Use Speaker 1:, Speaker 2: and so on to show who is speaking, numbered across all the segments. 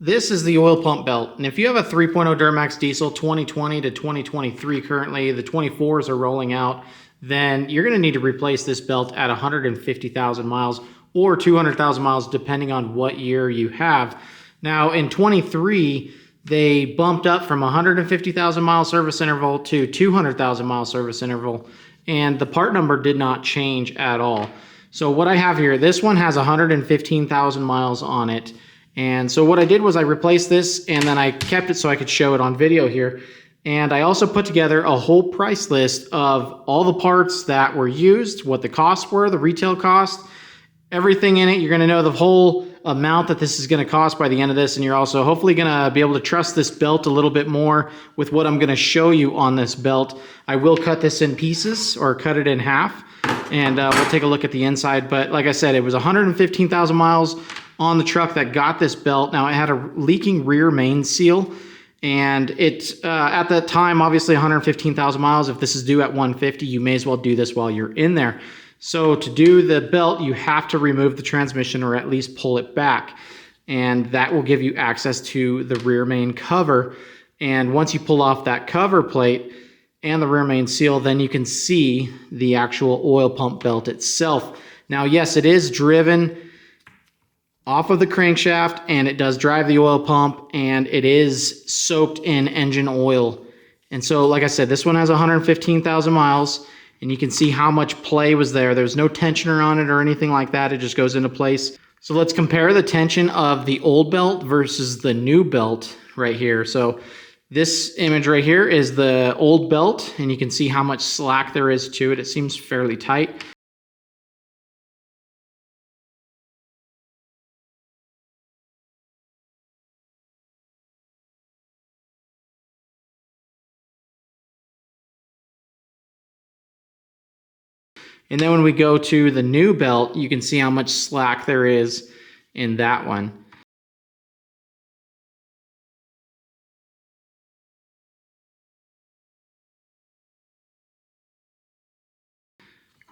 Speaker 1: this is the oil pump belt. And if you have a 3.0 Duramax diesel 2020 to 2023 currently, the 24s are rolling out, then you're going to need to replace this belt at 150,000 miles or 200,000 miles depending on what year you have. Now in 23, they bumped up from 150,000 mile service interval to 200,000 mile service interval, and the part number did not change at all. So what I have here, this one has 115,000 miles on it. And so what I did was I replaced this and then I kept it so I could show it on video here. And I also put together a whole price list of all the parts that were used, what the costs were, the retail cost, everything in it. You're going to know the whole amount that this is going to cost by the end of this. And you're also hopefully going to be able to trust this belt a little bit more with what I'm going to show you on this belt. I will cut this in pieces or cut it in half, and we'll take a look at the inside. But like I said, it was 115,000 miles on the truck that got this belt. Now it had a leaking rear main seal, and it at that time, obviously 115,000 miles. If this is due at 150, you may as well do this while you're in there. So to do the belt, you have to remove the transmission or at least pull it back, and that will give you access to the rear main cover. And once you pull off that cover plate and the rear main seal, then you can see the actual oil pump belt itself. Now, yes, it is driven off of the crankshaft, and it does drive the oil pump, and it is soaked in engine oil. And so, like I said, this one has 115,000 miles, and you can see how much play was there. There's no tensioner on it or anything like that. It just goes into place. So let's compare the tension of the old belt versus the new belt right here. So this image right here is the old belt, and you can see how much slack there is to it. It seems fairly tight. And then when we go to the new belt, you can see how much slack there is in that one.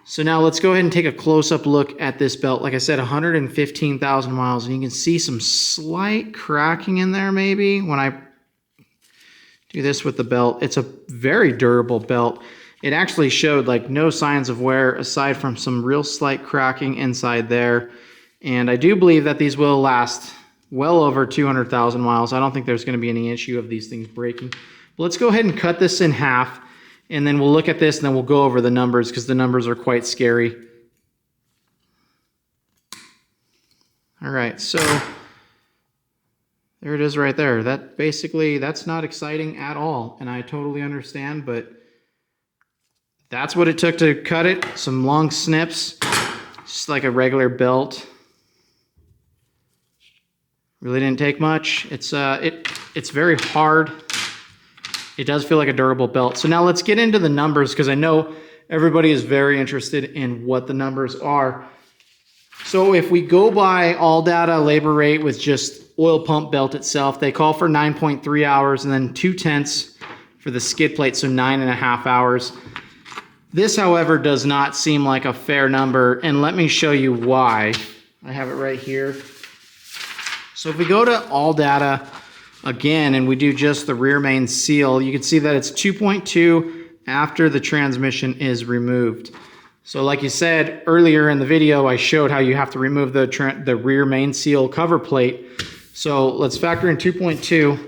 Speaker 1: So now let's go ahead and take a close-up look at this belt. Like I said, 115,000 miles, and you can see some slight cracking in there maybe when I do this with the belt. It's a very durable belt. It actually showed like no signs of wear aside from some real slight cracking inside there. And I do believe that these will last well over 200,000 miles. I don't think there's going to be any issue of these things breaking. But let's go ahead and cut this in half, and then we'll look at this and then we'll go over the numbers because the numbers are quite scary. All right, so there it is right there. That basically, that's not exciting at all, and I totally understand, but that's what it took to cut it. Some long snips, just like a regular belt. Really didn't take much. It's very hard. It does feel like a durable belt. So now let's get into the numbers because I know everybody is very interested in what the numbers are. So if we go by AllData labor rate with just oil pump belt itself, they call for 9.3 hours and then 2/10 for the skid plate, so 9.5 hours. This, however, does not seem like a fair number, and let me show you why. I have it right here. So if we go to AllData again and we do just the rear main seal, you can see that it's 2.2 after the transmission is removed. So like you said earlier in the video, I showed how you have to remove the rear main seal cover plate. So let's factor in 2.2,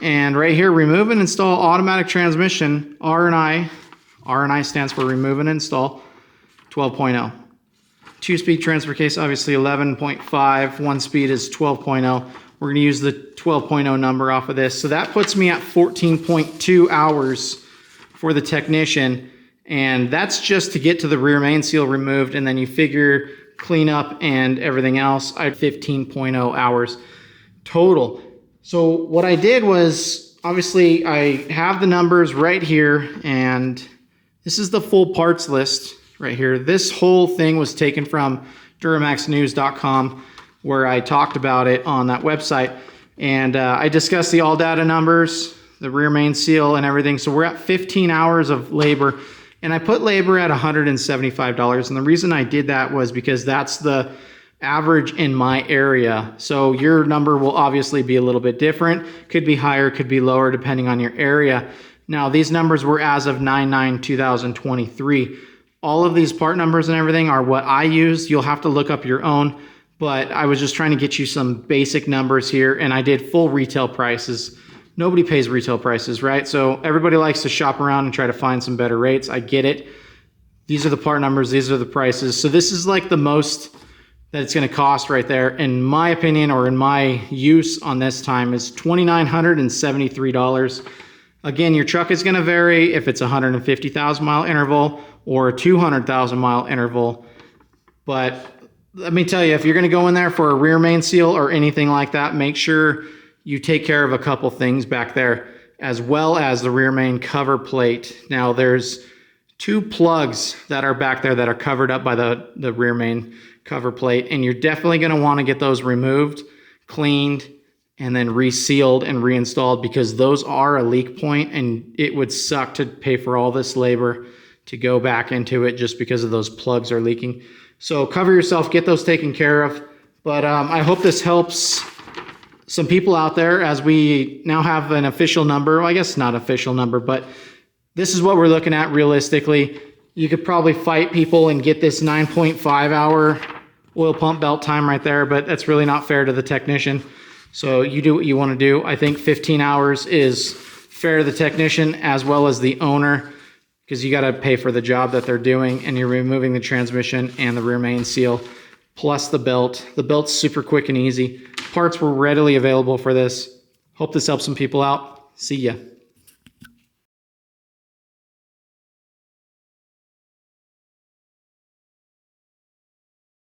Speaker 1: and right here, remove and install automatic transmission, R&I. R&I stands for remove and install, 12.0. Two-speed transfer case, obviously 11.5. One speed is 12.0. We're going to use the 12.0 number off of this. So that puts me at 14.2 hours for the technician. And that's just to get to the rear main seal removed. And then you figure cleanup and everything else, I had 15.0 hours total. So what I did was, obviously, I have the numbers right here, and this is the full parts list right here. This whole thing was taken from DuramaxNews.com, where I talked about it on that website. And I discussed the AllData numbers, the rear main seal, and everything. So we're at 15 hours of labor. And I put labor at $175. And the reason I did that was because that's the average in my area. So your number will obviously be a little bit different. Could be higher, could be lower, depending on your area. Now, these numbers were as of 9/9/2023. All of these part numbers and everything are what I use. You'll have to look up your own, but I was just trying to get you some basic numbers here, and I did full retail prices. Nobody pays retail prices, right? So everybody likes to shop around and try to find some better rates. I get it. These are the part numbers, these are the prices. So this is like the most that it's going to cost right there. In my opinion, or in my use on this time, is $2,973. Again, your truck is going to vary if it's a 150,000 mile interval or a 200,000 mile interval. But let me tell you, if you're going to go in there for a rear main seal or anything like that, make sure you take care of a couple things back there, as well as the rear main cover plate. Now, there's 2 plugs that are back there that are covered up by the rear main cover plate, and you're definitely going to want to get those removed, cleaned, and then resealed and reinstalled, because those are a leak point, and it would suck to pay for all this labor to go back into it just because of those plugs are leaking. So cover yourself, get those taken care of. But I hope this helps some people out there, as we now have an official number. Well, I guess not official number, but this is what we're looking at realistically. You could probably fight people and get this 9.5 hour oil pump belt time right there, but that's really not fair to the technician. So you do what you want to do. I think 15 hours is fair to the technician as well as the owner, because you got to pay for the job that they're doing, and you're removing the transmission and the rear main seal plus the belt. The belt's super quick and easy. Parts were readily available for this. Hope this helps some people out. See ya.